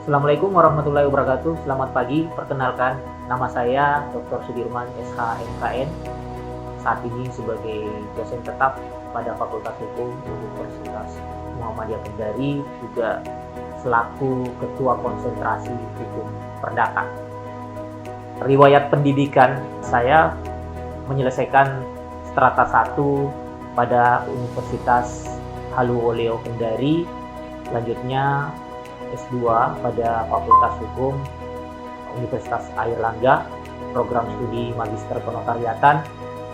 Assalamualaikum warahmatullahi wabarakatuh. Selamat pagi. Perkenalkan, nama saya Dr. Sudirman SH MKN. Saat ini sebagai dosen tetap pada Fakultas Hukum Universitas Muhammadiyah Kendari, juga selaku Ketua Konsentrasi Hukum Perdata. Riwayat pendidikan saya menyelesaikan strata 1 pada Universitas Haluoleo Kendari, selanjutnya S2 pada Fakultas Hukum Universitas Airlangga, program studi Magister Penotariatan,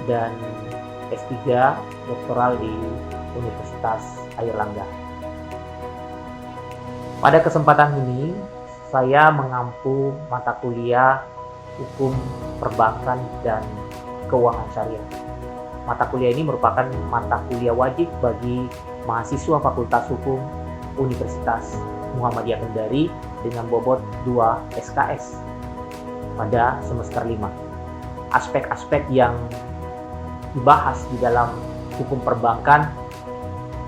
dan S3 doktoral di Universitas Airlangga. Pada kesempatan ini, saya mengampu mata kuliah Hukum Perbankan dan Keuangan Syariah. Mata kuliah ini merupakan mata kuliah wajib bagi mahasiswa Fakultas Hukum Universitas Muhammadiyah Kendari dengan bobot 2 SKS pada semester 5. Aspek-aspek yang dibahas di dalam hukum perbankan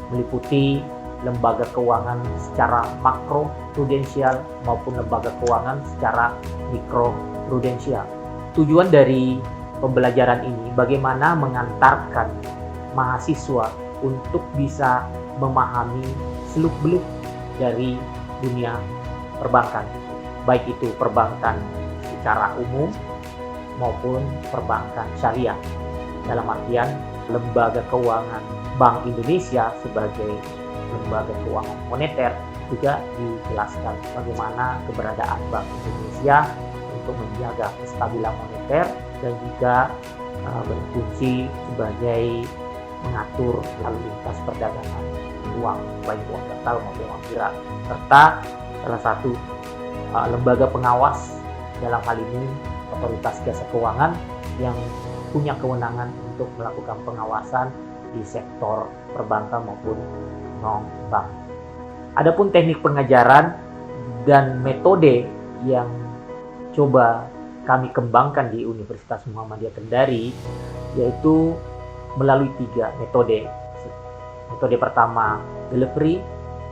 meliputi lembaga keuangan secara makro prudensial maupun lembaga keuangan secara mikro prudensial. Tujuan dari pembelajaran ini bagaimana mengantarkan mahasiswa untuk bisa memahami seluk-beluk dari dunia perbankan, baik itu perbankan secara umum maupun perbankan syariah. Dalam artian lembaga keuangan Bank Indonesia sebagai lembaga keuangan moneter, juga dijelaskan bagaimana keberadaan Bank Indonesia untuk menjaga kestabilan moneter dan juga berfungsi sebagai mengatur lalu lintas perdagangan uang, baik uang kertas maupun uang fiat, serta salah satu lembaga pengawas, dalam hal ini Otoritas Jasa Keuangan, yang punya kewenangan untuk melakukan pengawasan di sektor perbankan maupun non-bank. Adapun teknik pengajaran dan metode yang coba kami kembangkan di Universitas Muhammadiyah Kendari, yaitu melalui 3 metode. Metode pertama delivery,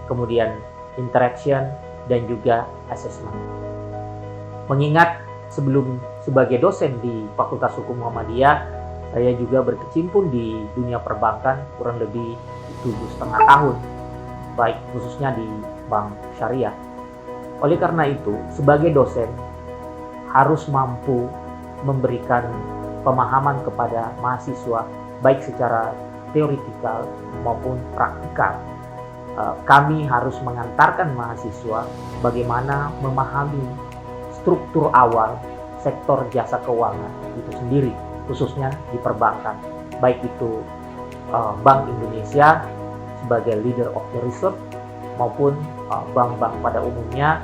kemudian interaction, dan juga assessment. Mengingat sebelum sebagai dosen di Fakultas Hukum Muhammadiyah, saya juga berkecimpung di dunia perbankan kurang lebih 7,5 tahun, baik khususnya di bank syariah. Oleh karena itu, sebagai dosen harus mampu memberikan pemahaman kepada mahasiswa baik secara teoritikal maupun praktikal. Kami harus mengantarkan mahasiswa bagaimana memahami struktur awal sektor jasa keuangan itu sendiri, khususnya di perbankan, baik itu Bank Indonesia sebagai leader of the reserve maupun bank-bank pada umumnya,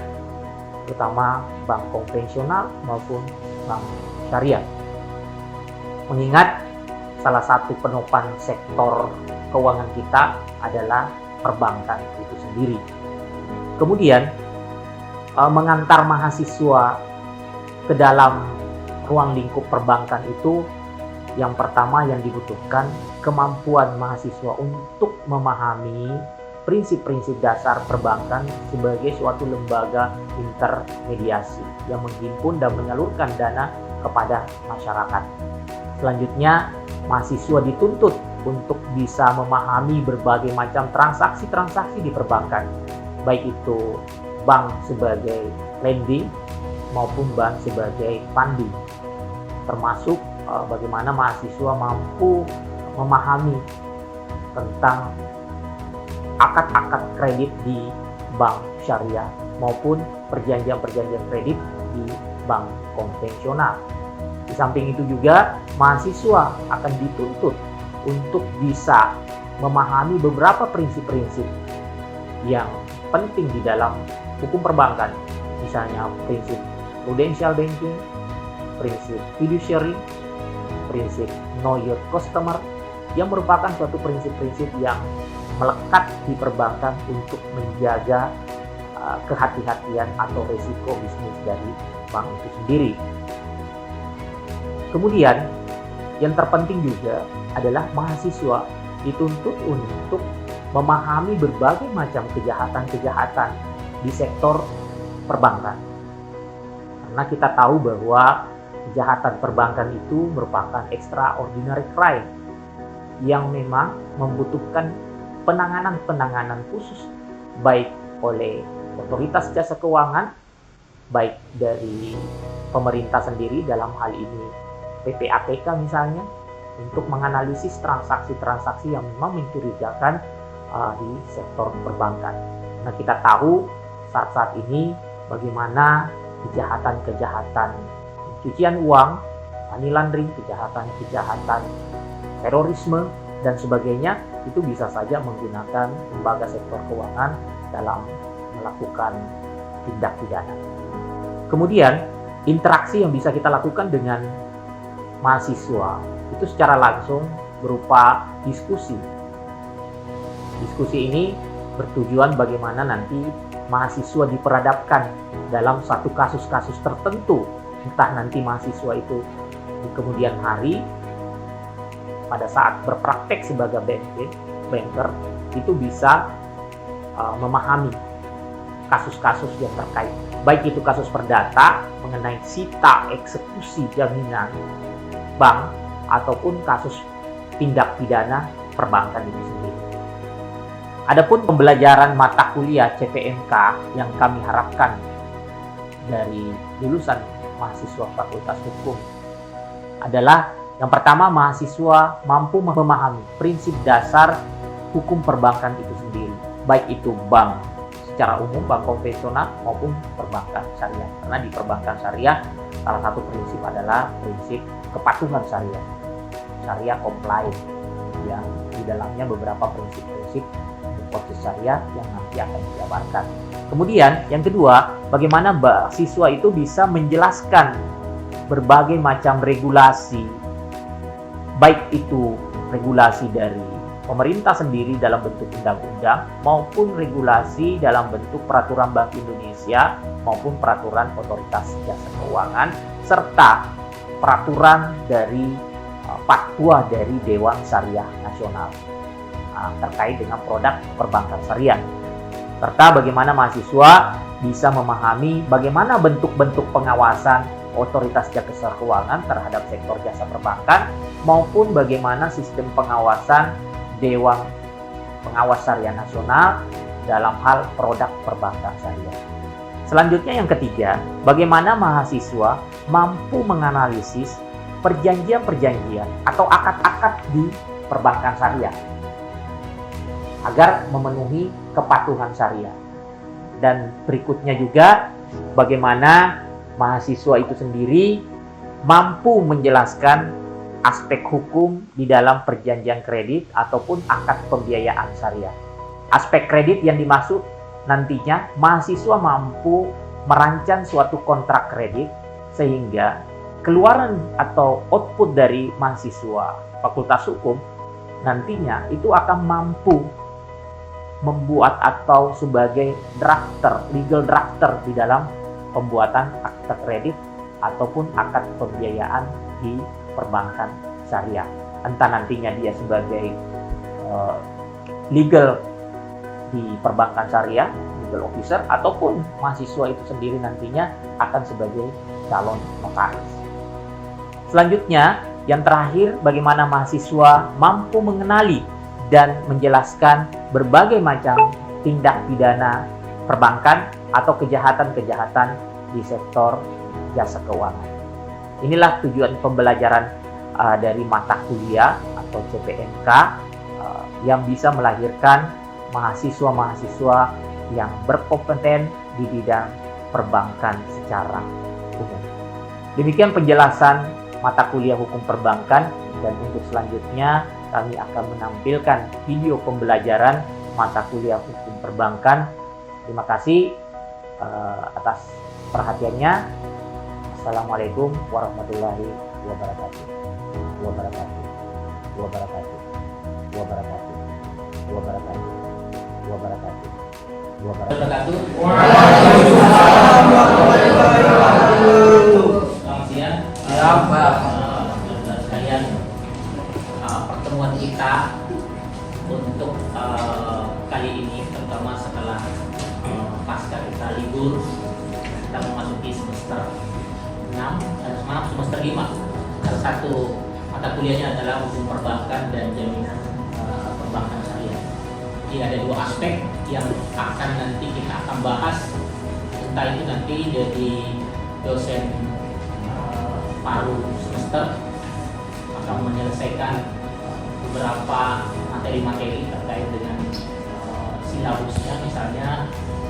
terutama bank konvensional maupun bank syariah. Mengingat salah satu penopang sektor keuangan kita adalah perbankan itu sendiri. Kemudian mengantar mahasiswa ke dalam ruang lingkup perbankan itu, yang pertama yang dibutuhkan kemampuan mahasiswa untuk memahami prinsip-prinsip dasar perbankan sebagai suatu lembaga intermediasi yang menghimpun dan menyalurkan dana kepada masyarakat. Selanjutnya, mahasiswa dituntut untuk bisa memahami berbagai macam transaksi-transaksi di perbankan, baik itu bank sebagai lending maupun bank sebagai funding, termasuk bagaimana mahasiswa mampu memahami tentang akad-akad kredit di bank syariah maupun perjanjian-perjanjian kredit di bank konvensional. Di samping itu juga mahasiswa akan dituntut untuk bisa memahami beberapa prinsip-prinsip yang penting di dalam hukum perbankan, misalnya prinsip prudential banking, prinsip fiduciary, prinsip know your customer, yang merupakan suatu prinsip-prinsip yang melekat di perbankan untuk menjaga kehati-hatian atau risiko bisnis dari bank itu sendiri. Kemudian yang terpenting juga adalah mahasiswa dituntut untuk memahami berbagai macam kejahatan-kejahatan di sektor perbankan. Karena kita tahu bahwa kejahatan perbankan itu merupakan extraordinary crime yang memang membutuhkan penanganan khusus baik oleh otoritas jasa keuangan, baik dari pemerintah sendiri dalam hal ini PPATK misalnya, untuk menganalisis transaksi-transaksi yang memang mencurigakan di sektor perbankan. Nah, kita tahu saat ini bagaimana kejahatan-kejahatan pencucian uang, money laundering, kejahatan-kejahatan terorisme, dan sebagainya itu bisa saja menggunakan lembaga sektor keuangan dalam melakukan tindak pidana. Kemudian, interaksi yang bisa kita lakukan dengan mahasiswa itu secara langsung berupa diskusi. Diskusi ini bertujuan bagaimana nanti mahasiswa diperadabkan dalam satu kasus-kasus tertentu. Entah nanti mahasiswa itu di kemudian hari pada saat berpraktek sebagai banker itu bisa memahami kasus-kasus yang terkait, baik itu kasus perdata mengenai sita eksekusi jaminan bank ataupun kasus tindak pidana perbankan itu sendiri. Adapun pembelajaran mata kuliah CPNK yang kami harapkan dari lulusan mahasiswa Fakultas Hukum adalah yang pertama, mahasiswa mampu memahami prinsip dasar hukum perbankan itu sendiri, baik itu bank secara umum, bank konvensional maupun perbankan syariah. Karena di perbankan syariah salah satu prinsip adalah prinsip kepatuhan syariah, syariah compliant, yang di dalamnya beberapa prinsip-prinsip proses syariah yang nanti akan dijabarkan. Kemudian yang kedua, bagaimana mahasiswa itu bisa menjelaskan berbagai macam regulasi, baik itu regulasi dari pemerintah sendiri dalam bentuk undang-undang maupun regulasi dalam bentuk peraturan Bank Indonesia maupun peraturan otoritas jasa keuangan serta peraturan dari fatwa dari Dewan Syariah Nasional terkait dengan produk perbankan syariah, serta bagaimana mahasiswa bisa memahami bagaimana bentuk-bentuk pengawasan otoritas jasa keuangan terhadap sektor jasa perbankan maupun bagaimana sistem pengawasan Dewan Pengawas Syariah Nasional dalam hal produk perbankan syariah. Selanjutnya yang ketiga, bagaimana mahasiswa mampu menganalisis perjanjian-perjanjian atau akad-akad di perbankan syariah agar memenuhi kepatuhan syariah. Dan berikutnya juga bagaimana mahasiswa itu sendiri mampu menjelaskan aspek hukum di dalam perjanjian kredit ataupun akad pembiayaan syariah. Aspek kredit yang dimaksud nantinya mahasiswa mampu merancang suatu kontrak kredit sehingga keluaran atau output dari mahasiswa Fakultas Hukum nantinya itu akan mampu membuat atau sebagai drafter, legal drafter di dalam pembuatan akte kredit ataupun akad pembiayaan di perbankan syariah. Entah nantinya dia sebagai legal di perbankan syariah, legal officer, ataupun mahasiswa itu sendiri nantinya akan sebagai calon notaris. Selanjutnya, yang terakhir, bagaimana mahasiswa mampu mengenali dan menjelaskan berbagai macam tindak pidana perbankan atau kejahatan-kejahatan di sektor jasa keuangan. Inilah tujuan pembelajaran dari mata kuliah atau CPNK yang bisa melahirkan mahasiswa-mahasiswa yang berkompeten di bidang perbankan secara umum. Demikian penjelasan mata kuliah hukum perbankan, dan untuk selanjutnya kami akan menampilkan video pembelajaran mata kuliah hukum perbankan. Terima kasih atas perhatiannya. Assalamualaikum warahmatullahi wabarakatuh. Wabarakatuh. Wabarakatuh. Wabarakatuh. Wabarakatuh. Wabarakatuh. Wabarakatuh. Waalaikumsalam warahmatullahi wabarakatuh. Selamat siang. Ya, Pak. Saudara sekalian, pertemuan kita untuk kali ini, terutama setelah pasca kita libur semester 5. Salah satu mata kuliahnya adalah hukum perbankan dan jaminan perbankan syariah. Jadi ada dua aspek yang akan nanti kita akan bahas, entah itu nanti jadi dosen paruh semester akan menyelesaikan beberapa materi-materi terkait dengan silabusnya, misalnya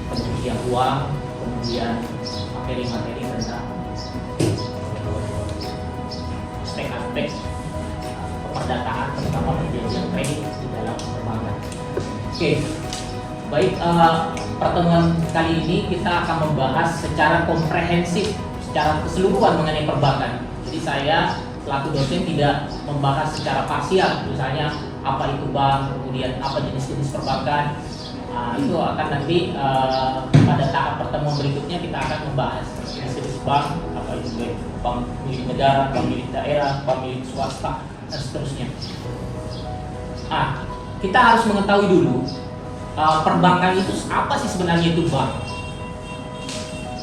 pencucian uang, kemudian materi-materi tentang aspek-aspek perdataan, terutama perjanjian kredit di dalam perbankan. Oke, baik, pertemuan kali ini kita akan membahas secara komprehensif, secara keseluruhan mengenai perbankan. Jadi saya selaku dosen tidak membahas secara parsial, misalnya apa itu bank, kemudian apa jenis-jenis perbankan. Itu akan nanti pada tahap pertemuan berikutnya kita akan membahas jenis-jenis bank, apa itu bank milik negara, bank milik daerah, bank milik swasta, dan seterusnya. Kita harus mengetahui dulu perbankan itu apa sih sebenarnya itu bank.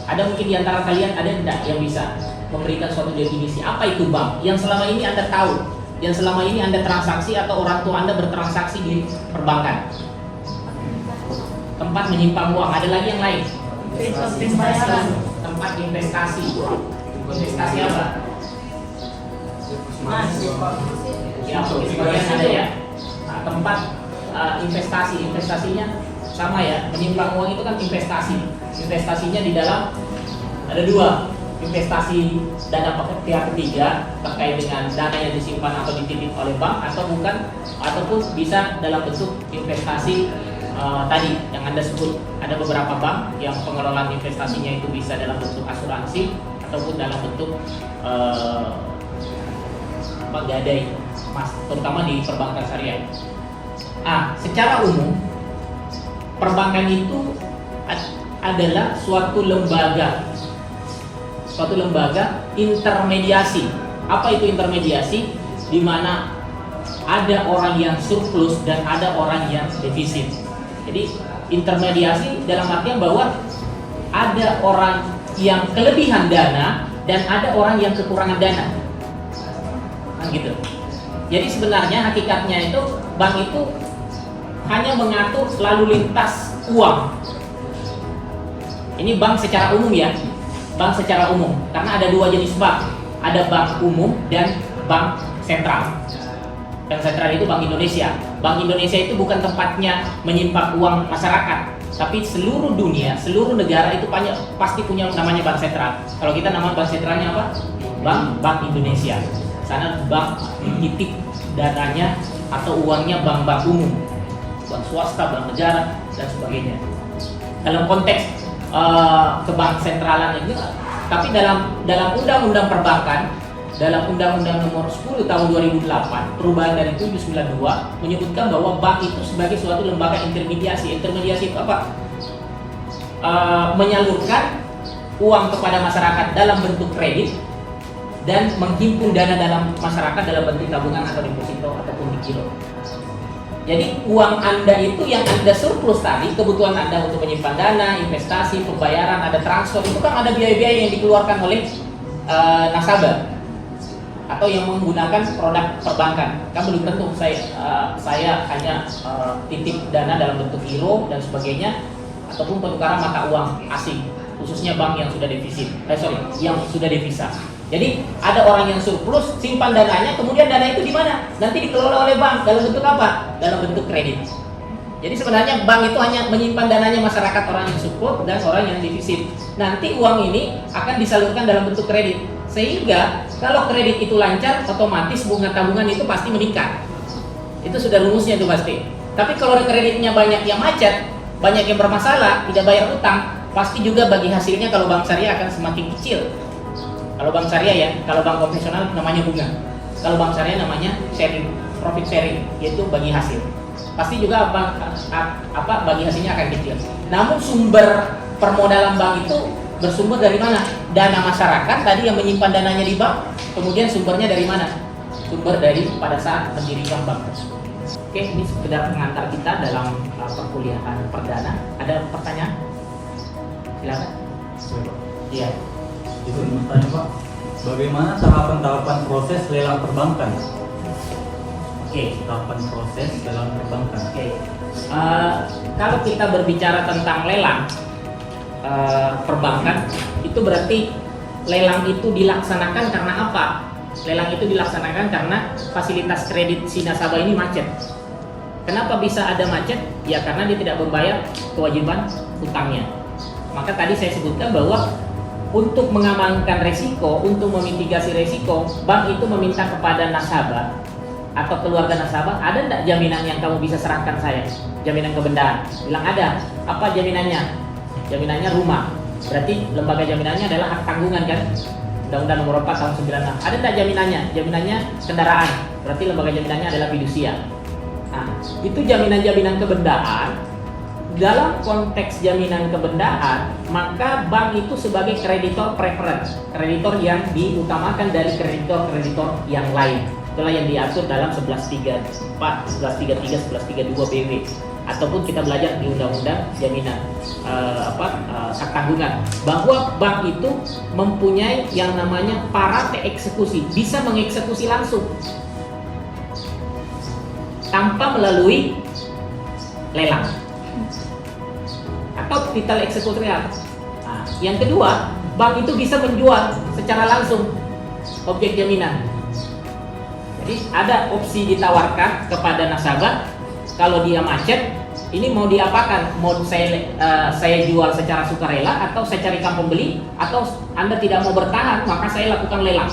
Ada mungkin di antara kalian ada tidak yang bisa memberikan suatu definisi apa itu bank yang selama ini Anda tahu, yang selama ini Anda transaksi atau orang tua Anda bertransaksi di perbankan? Tempat menyimpan uang. Ada lagi yang lain? Tempat investasi. Investasi apa? Ya, sebagian ada ya. Tempat investasi. Investasinya sama ya. Menyimpan uang itu kan investasi. Investasinya di dalam ada dua. Investasi dana pihak ketiga terkait dengan dana yang disimpan atau dititip oleh bank, atau bukan, ataupun bisa dalam bentuk investasi tadi yang Anda sebut. Ada beberapa bank yang pengelolaan investasinya itu bisa dalam bentuk asuransi ataupun dalam bentuk gadai emas, terutama di perbankan syariah. Secara umum perbankan itu adalah suatu lembaga intermediasi. Apa itu intermediasi? Di mana ada orang yang surplus dan ada orang yang defisit. Jadi intermediasi dalam artian bahwa ada orang yang kelebihan dana dan ada orang yang kekurangan dana. Gitu. Jadi sebenarnya hakikatnya itu bank itu hanya mengatur lalu lintas uang. Ini bank secara umum ya. Bank secara umum, karena ada dua jenis bank, ada bank umum dan bank sentral. Bank sentral itu Bank Indonesia. Bank Indonesia itu bukan tempatnya menyimpan uang masyarakat, tapi seluruh dunia, seluruh negara itu pasti punya namanya bank sentral. Kalau kita nama bank sentralnya apa? Bank Indonesia. Sana bank titip dananya atau uangnya bank-bank umum, bank swasta, bank negara, dan sebagainya. Dalam konteks kebank sentralan itu, tapi dalam undang-undang perbankan, dalam undang-undang nomor 10 tahun 2008 perubahan dari 792 menyebutkan bahwa bank itu sebagai suatu lembaga intermediasi. Intermediasi itu apa? Menyalurkan uang kepada masyarakat dalam bentuk kredit dan menghimpun dana dalam masyarakat dalam bentuk tabungan atau deposito ataupun di giro. Jadi uang Anda itu yang Anda surplus tadi, kebutuhan Anda untuk menyimpan dana, investasi, pembayaran, ada transfer, itu kan ada biaya-biaya yang dikeluarkan oleh nasabah atau yang menggunakan produk perbankan. Kan belum tentu saya hanya titip dana dalam bentuk giro dan sebagainya, ataupun penukaran mata uang asing, khususnya bank yang sudah yang sudah devisa. Jadi ada orang yang surplus, simpan dananya, kemudian dana itu di mana? Nanti dikelola oleh bank dalam bentuk apa? Dalam bentuk kredit. Jadi sebenarnya bank itu hanya menyimpan dananya masyarakat, orang yang surplus dan orang yang defisit. Nanti uang ini akan disalurkan dalam bentuk kredit. Sehingga kalau kredit itu lancar, otomatis bunga tabungan itu pasti meningkat. Itu sudah rumusnya itu pasti. Tapi kalau kreditnya banyak yang macet, banyak yang bermasalah, tidak bayar utang, pasti juga bagi hasilnya kalau bank syariah akan semakin kecil. Kalau bank syariah ya, kalau bank konvensional namanya bunga. Kalau bank syariah namanya sharing, profit sharing, yaitu bagi hasil. Pasti juga bagi hasilnya akan kecil. Namun sumber permodalan bank itu bersumber dari mana? Dana masyarakat tadi yang menyimpan dananya di bank, kemudian sumbernya dari mana? Sumber dari pada saat mendirikan bank tersebut. Oke, ini sekedar pengantar kita dalam perkuliahan perdana. Ada pertanyaan? Silakan. Siapa? Iya. Itu bertanya Pak, Bagaimana tahapan-tahapan proses lelang perbankan? Oke. Tahapan proses lelang perbankan. Oke. Kalau kita berbicara tentang lelang perbankan, itu berarti lelang itu dilaksanakan karena apa? Lelang itu dilaksanakan karena fasilitas kredit si nasabah ini macet. Kenapa bisa ada macet? Ya karena dia tidak membayar kewajiban utangnya. Maka tadi saya sebutkan bahwa untuk mengamankan resiko, untuk memitigasi resiko, bank itu meminta kepada nasabah atau keluarga nasabah, ada tidak jaminan yang kamu bisa serahkan saya? Jaminan kebendaan. Bilang ada. Apa jaminannya? Jaminannya rumah. Berarti lembaga jaminannya adalah hak tanggungan kan? Undang-Undang Nomor 4 Tahun 96. Ada tidak jaminannya? Jaminannya kendaraan. Berarti lembaga jaminannya adalah fidusia. Nah, itu jaminan-jaminan kebendaan. Dalam konteks jaminan kebendaan, maka bank itu sebagai kreditor preference, kreditor yang diutamakan dari kreditor-kreditor yang lain. Itulah yang diatur dalam 1134, 1133, 1132 BW. Ataupun kita belajar di Undang-Undang Jaminan hak tanggungan, bahwa bank itu mempunyai yang namanya parate eksekusi, bisa mengeksekusi langsung tanpa melalui lelang atau titel eksekutorial. Nah, yang kedua, bank itu bisa menjual secara langsung objek jaminan. Jadi ada opsi ditawarkan kepada nasabah, kalau dia macet, ini mau diapakan? Mau saya jual secara sukarela, atau saya carikan pembeli, atau Anda tidak mau bertahan, maka saya lakukan lelang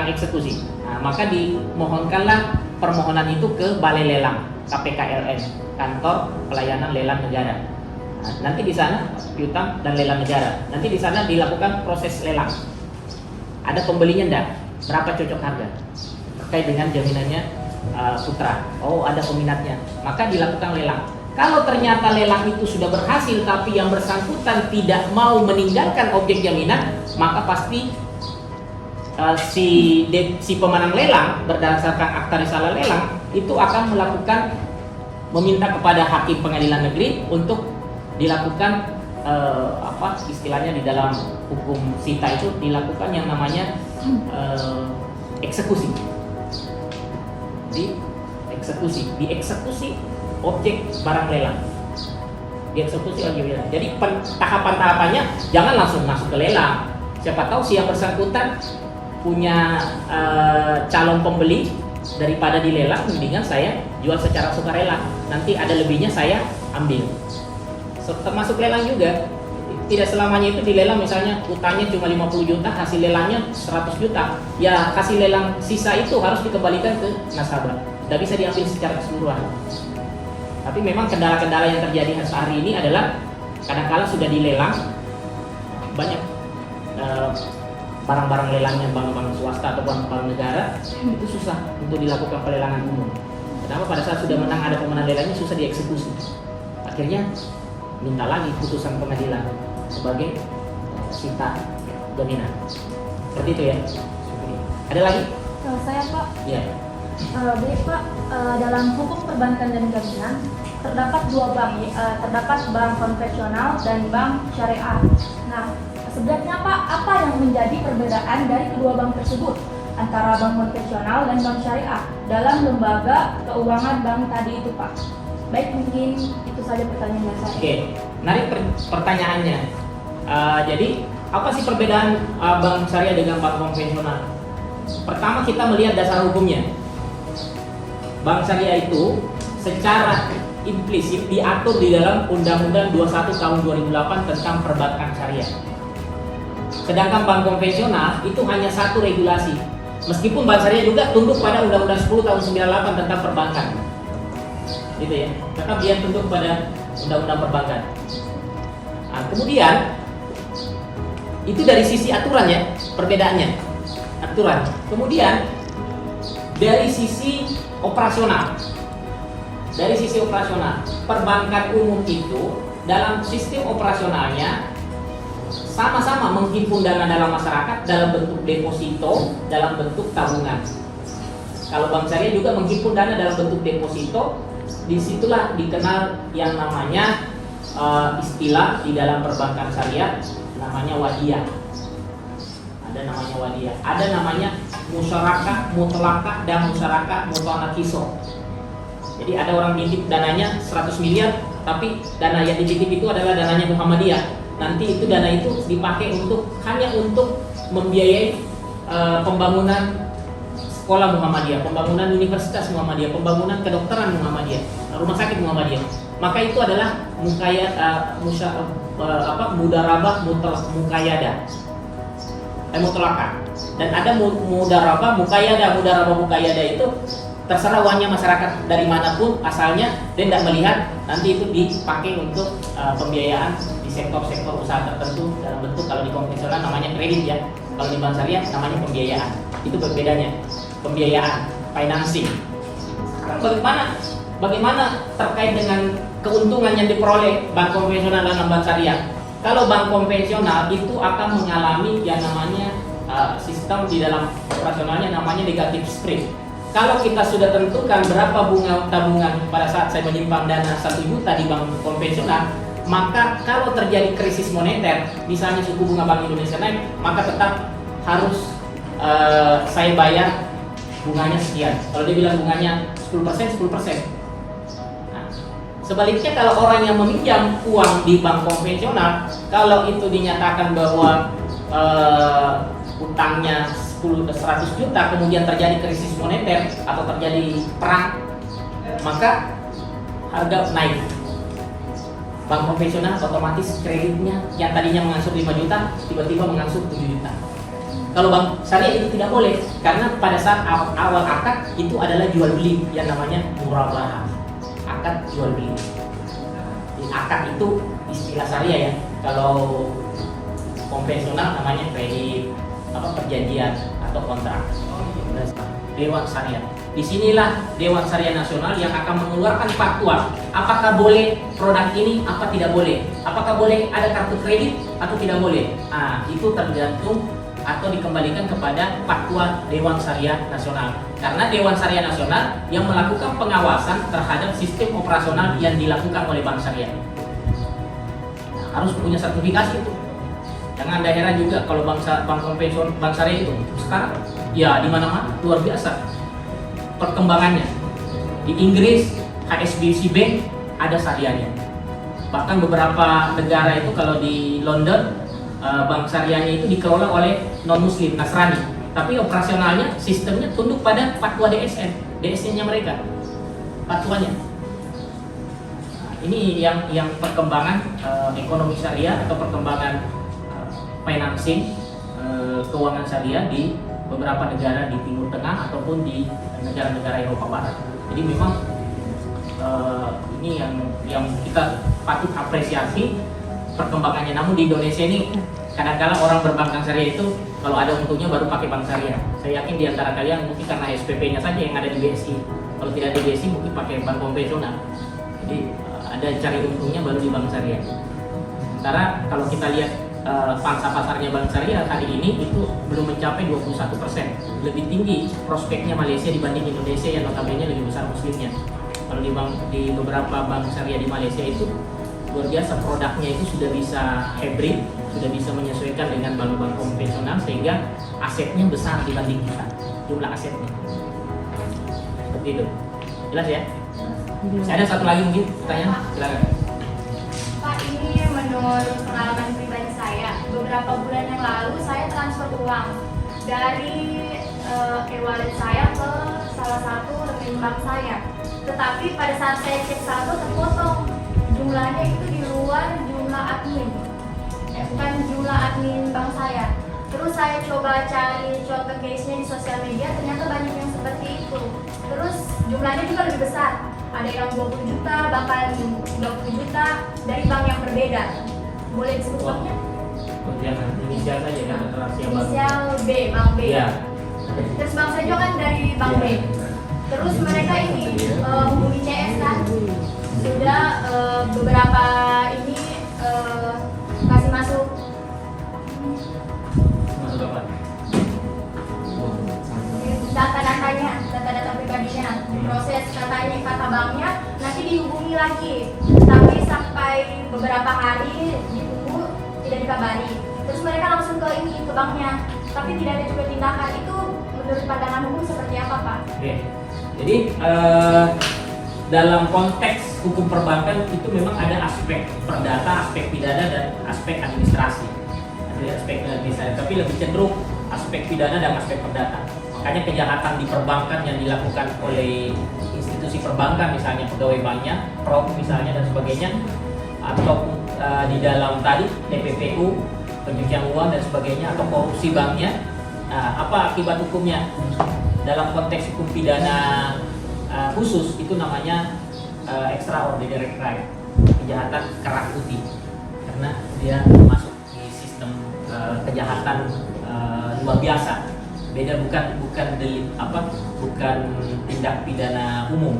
eksekusi. Nah, maka dimohonkanlah permohonan itu ke Balai Lelang KPKLN, Kantor Pelayanan Lelang Negara. Nah, nanti di sana piutang dan lelang negara. Nanti di sana dilakukan proses lelang. Ada pembelinya enggak? Berapa cocok harga? Terkait dengan jaminannya putra. Oh, ada peminatnya. Maka dilakukan lelang. Kalau ternyata lelang itu sudah berhasil tapi yang bersangkutan tidak mau meninggalkan objek jaminan, maka pasti si pemenang lelang berdasarkan akta risalah lelang itu akan meminta kepada hakim pengadilan negeri untuk dilakukan istilahnya di dalam hukum sita itu dilakukan yang namanya eksekusi. Dieksekusi objek barang lelang. Dieksekusi objek lelang. Jadi tahapan-tahapannya jangan langsung masuk ke lelang. Siapa tahu si yang bersangkutan punya calon pembeli, daripada dilelang mendingan saya jual secara sukarela. Nanti ada lebihnya saya ambil. Termasuk lelang juga, tidak selamanya itu dilelang, misalnya utangnya cuma 50 juta, hasil lelangnya 100 juta, ya hasil lelang sisa itu harus dikembalikan ke nasabah, tidak bisa diambil secara keseluruhan. Tapi memang kendala-kendala yang terjadi hari ini adalah kadang-kala sudah dilelang banyak barang-barang lelangnya bank-bank swasta atau bank negara, itu susah untuk dilakukan pelelangan umum. Kenapa? Pada saat sudah menang, ada pemenang lelangnya, susah dieksekusi. Akhirnya minta lagi putusan pengadilan sebagai sita jaminan. Seperti itu ya. Ada lagi? Saya Pak. Iya. Baik Pak, dalam hukum perbankan dan jaminan terdapat dua bank, terdapat bank konvensional dan bank syariah. Nah, sebenarnya Pak, apa yang menjadi perbedaan dari kedua bank tersebut antara bank konvensional dan bank syariah dalam lembaga keuangan bank tadi itu Pak? Baik, mungkin itu saja pertanyaan saya. Oke, menarik pertanyaannya. Jadi apa sih perbedaan bank syariah dengan bank konvensional? Pertama, kita melihat dasar hukumnya. Bank syariah itu secara implisit diatur di dalam Undang-Undang 21 tahun 2008 tentang perbankan syariah. Sedangkan bank konvensional itu hanya satu regulasi. Meskipun bank syariah juga tunduk pada Undang-Undang 10 tahun 98 tentang perbankan. Gitu ya. Tetap dia tunduk pada Undang-Undang perbankan. Nah, kemudian itu dari sisi aturan ya, perbedaannya. Aturan. Kemudian dari sisi operasional. Dari sisi operasional, perbankan umum itu dalam sistem operasionalnya sama-sama menghimpun dana dalam masyarakat dalam bentuk deposito, dalam bentuk tabungan. Kalau bank syariah juga menghimpun dana dalam bentuk deposito, disitulah dikenal yang namanya istilah di dalam perbankan syariah namanya wadiyah. Nah, ada namanya wadiyah, ada namanya musyarakah mutlakah dan musyarakah mutanakiso. Jadi ada orang nitip dananya 100 miliar, tapi dana yang dititip itu adalah dananya Muhammadiyah. Nanti itu dana itu dipakai hanya untuk membiayai pembangunan sekolah Muhammadiyah, pembangunan universitas Muhammadiyah, pembangunan kedokteran Muhammadiyah, rumah sakit Muhammadiyah. Maka itu adalah mudarabah mukayyada, mutlakah. Dan ada mudarabah mukayyada. Mudarabah mukayyada itu terserah uangnya masyarakat dari manapun asalnya, dan tidak melihat, nanti itu dipakai untuk pembiayaan di sektor-sektor usaha tertentu dalam bentuk, kalau di konvensional namanya kredit ya, kalau di bank syariah namanya pembiayaan. Itu berbedanya, pembiayaan, financing. Sekarang bagaimana terkait dengan keuntungan yang diperoleh bank konvensional dan bank syariah? Kalau bank konvensional itu akan mengalami yang namanya sistem di dalam operasionalnya namanya negative spread. Kalau kita sudah tentukan berapa bunga tabungan pada saat saya menyimpan dana 1 juta di bank konvensional, maka kalau terjadi krisis moneter, misalnya suku bunga Bank Indonesia naik, maka tetap harus saya bayar bunganya sekian. Kalau dia bilang bunganya 10%, 10%. Nah, sebaliknya kalau orang yang meminjam uang di bank konvensional, kalau itu dinyatakan bahwa utangnya 100 juta, kemudian terjadi krisis moneter atau terjadi perang, maka harga naik. Bank konvensional otomatis kreditnya yang tadinya mengangsur 5 juta tiba-tiba mengangsur 7 juta. Kalau bank syariah itu tidak boleh, karena pada saat awal akad itu adalah jual beli yang namanya murabahah, akad jual beli. Jadi akad itu istilah syariah ya. Kalau konvensional namanya kredit, perjanjian atau kontrak. Dewan Syariah. Disinilah Dewan Syariah Nasional yang akan mengeluarkan fatwa. Apakah boleh produk ini, apa tidak boleh? Apakah boleh ada kartu kredit atau tidak boleh? Nah, itu tergantung atau dikembalikan kepada fatwa Dewan Syariah Nasional. Karena Dewan Syariah Nasional yang melakukan pengawasan terhadap sistem operasional yang dilakukan oleh bank syariah. Nah, harus punya sertifikasi itu. Jangan Anda heran juga kalau bank konvensional, bank syariah itu sekarang ya di mana-mana luar biasa perkembangannya. Di Inggris HSBC Bank ada syariahnya. Bahkan beberapa negara itu, kalau di London bank syariahnya itu dikelola oleh non-muslim Nasrani, tapi operasionalnya sistemnya tunduk pada fatwa DSN-nya mereka, fatwanya. Nah, ini yang perkembangan ekonomi syariah atau perkembangan financing keuangan syariah di beberapa negara di Timur Tengah ataupun di negara-negara Eropa Barat. Jadi memang ini yang kita patut apresiasi perkembangannya. Namun di Indonesia ini kadang-kadang orang berbank syariah itu kalau ada untungnya baru pakai bank syariah. Saya yakin di antara kalian mungkin karena SPP-nya saja yang ada di BSI. Kalau tidak di BSI mungkin pakai bank konvensional. Jadi ada cari untungnya baru di bank syariah. Sementara kalau kita lihat pangsa pasarnya bank syariah hari ini itu belum mencapai 21%. Lebih tinggi prospeknya Malaysia dibanding Indonesia yang notabene lebih besar muslimnya. Kalau di beberapa bank syariah di Malaysia itu luar biasa, produknya itu sudah bisa hybrid, sudah bisa menyesuaikan dengan bank-bank konvensional sehingga asetnya besar dibanding kita, jumlah asetnya. Seperti itu. Jelas ya? Saya ada satu lagi mungkin pertanyaan, silakan. Pak, ini menurut pengalaman pribadi saya, beberapa bulan yang lalu saya transfer uang dari e-wallet saya ke salah satu rekening bank saya. Tetapi pada saat saya cek saldo terpotong, jumlahnya itu di luar jumlah admin, bukan jumlah admin bank saya. Terus saya coba cari contoh case-nya di sosial media, ternyata banyak yang seperti itu. Terus jumlahnya juga lebih besar. Ada yang 20 juta, bahkan 20 juta dari bank yang berbeda. Boleh disebut banknya? Jangan, inisial saja kan, Inisial B, Bank B. Ya. Terus bank saya juga kan dari Bank B. Terus mereka ini hubungi CS kan, sudah beberapa ini kasih masuk apa? data-datanya, data-data pribadinya, proses katanya kata banknya, nanti dihubungi lagi, tapi sampai beberapa hari ditunggu tidak dikabari. Terus mereka langsung ke banknya, tapi tidak ada juga tindakan, itu menurut pandangan hukum seperti apa, Pak? Oke. Jadi dalam konteks hukum perbankan itu memang ada aspek perdata, aspek pidana, dan aspek administrasi. Ada aspek administrasi, tapi lebih cenderung aspek pidana dan aspek perdata. Makanya kejahatan di perbankan yang dilakukan oleh institusi perbankan, misalnya pegawai banknya, pro misalnya dan sebagainya, atau di dalam tadi TPPU, pencucian uang dan sebagainya, atau korupsi banknya, apa akibat hukumnya? Dalam konteks hukum pidana khusus itu namanya extraordinary crime, kejahatan kerak putih, karena dia masuk di sistem kejahatan luar biasa. Beda, bukan delik bukan tindak pidana umum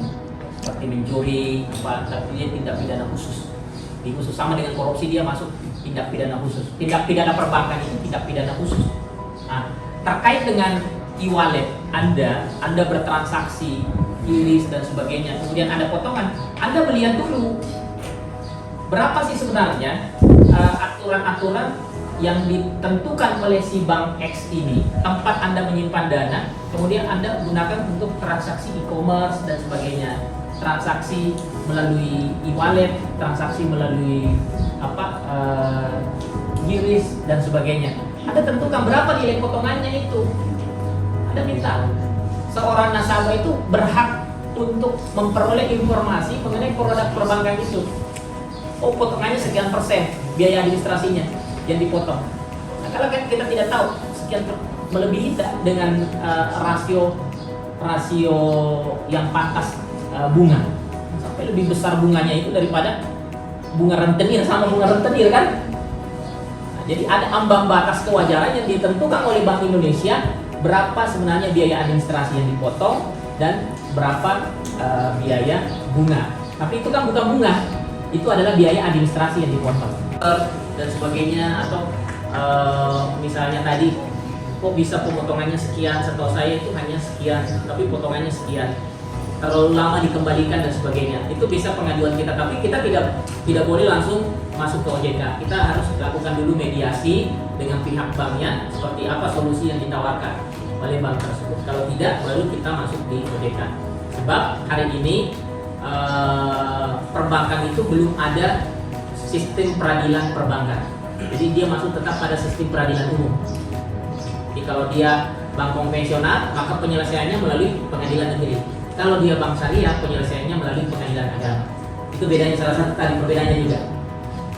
seperti mencuri tapi dia tindak pidana khusus. Di khusus sama dengan korupsi, dia masuk tindak pidana khusus. Tindak pidana perbankan itu tindak pidana khusus. Nah, terkait dengan e-wallet Anda bertransaksi, iris dan sebagainya, kemudian ada potongan, Anda melihat dulu berapa sih sebenarnya aturan-aturan yang ditentukan oleh si bank X ini, tempat Anda menyimpan dana, kemudian Anda gunakan untuk transaksi e-commerce dan sebagainya, transaksi melalui e-wallet, transaksi melalui iris dan sebagainya. Anda tentukan berapa nilai potongannya itu. Anda minta seorang nasabah itu berhak untuk memperoleh informasi mengenai produk perbankan itu. Oh, potongannya sekian persen biaya administrasinya yang dipotong. Nah, kalau kita tidak tahu sekian melebihi dengan rasio yang pantas bunga, sampai lebih besar bunganya itu daripada bunga rentenir sama bunga rentenir kan. Nah, jadi ada ambang batas kewajaran yang ditentukan oleh Bank Indonesia, berapa sebenarnya biaya administrasi yang dipotong dan berapa biaya bunga. Tapi itu kan bukan bunga, itu adalah biaya administrasi yang dipotong dan sebagainya. Atau misalnya tadi kok bisa pemotongannya sekian, setahu saya itu hanya sekian tapi potongannya sekian, terlalu lama dikembalikan dan sebagainya. Itu bisa pengaduan kita, tapi kita tidak boleh langsung masuk ke OJK. Kita harus lakukan dulu mediasi dengan pihak banknya, seperti apa solusi yang ditawarkan oleh bank tersebut. Kalau tidak, baru kita masuk di OJK. Sebab hari ini perbankan itu belum ada sistem peradilan perbankan. Jadi dia masuk tetap pada sistem peradilan umum. Jadi kalau dia bank konvensional, maka penyelesaiannya melalui pengadilan negeri. Kalau dia bank syariah, penyelesaiannya melalui pengadilan agama. Itu bedanya, salah satu tadi perbedaannya juga.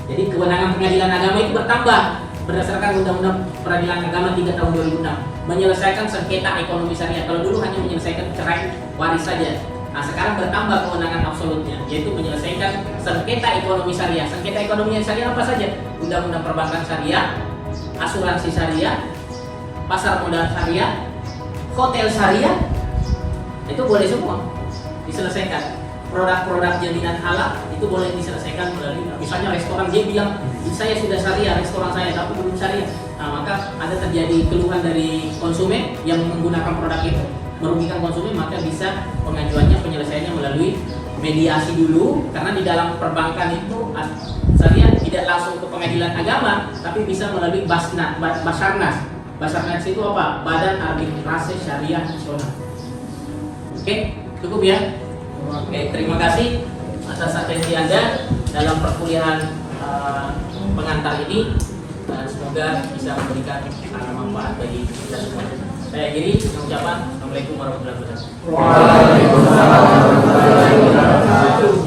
Jadi kewenangan pengadilan agama itu bertambah berdasarkan Undang-Undang Peradilan Agama 3 tahun 2006, menyelesaikan sengketa ekonomi syariah. Kalau dulu hanya menyelesaikan cerai waris saja. Nah, sekarang bertambah kewenangan absolutnya, yaitu menyelesaikan sengketa ekonomi syariah. Sengketa ekonomi syariah apa saja? Undang-undang perbankan syariah, asuransi syariah, pasar modal syariah, hotel syariah, itu boleh semua diselesaikan. Produk-produk jaminan halal itu boleh diselesaikan melalui, misalnya restoran, dia bilang saya sudah syariah restoran saya tapi belum syariah. Nah, maka ada terjadi keluhan dari konsumen yang menggunakan produk itu merugikan konsumen, maka bisa pengajuannya, penyelesaiannya melalui mediasi dulu, karena di dalam perbankan itu syariah tidak langsung ke pengadilan agama, tapi bisa melalui Basarnas. Basarnas itu apa? Badan Arbitrase Syariah Nasional. Oke, cukup ya. Oke, terima kasih atas atensi Anda dalam perkuliahan pengantar ini. Semoga bisa memberikan manfaat bagi kita semua. Saya akhiri dengan ucapan Assalamualaikum warahmatullahi wabarakatuh. Waalaikumsalam warahmatullahi wabarakatuh.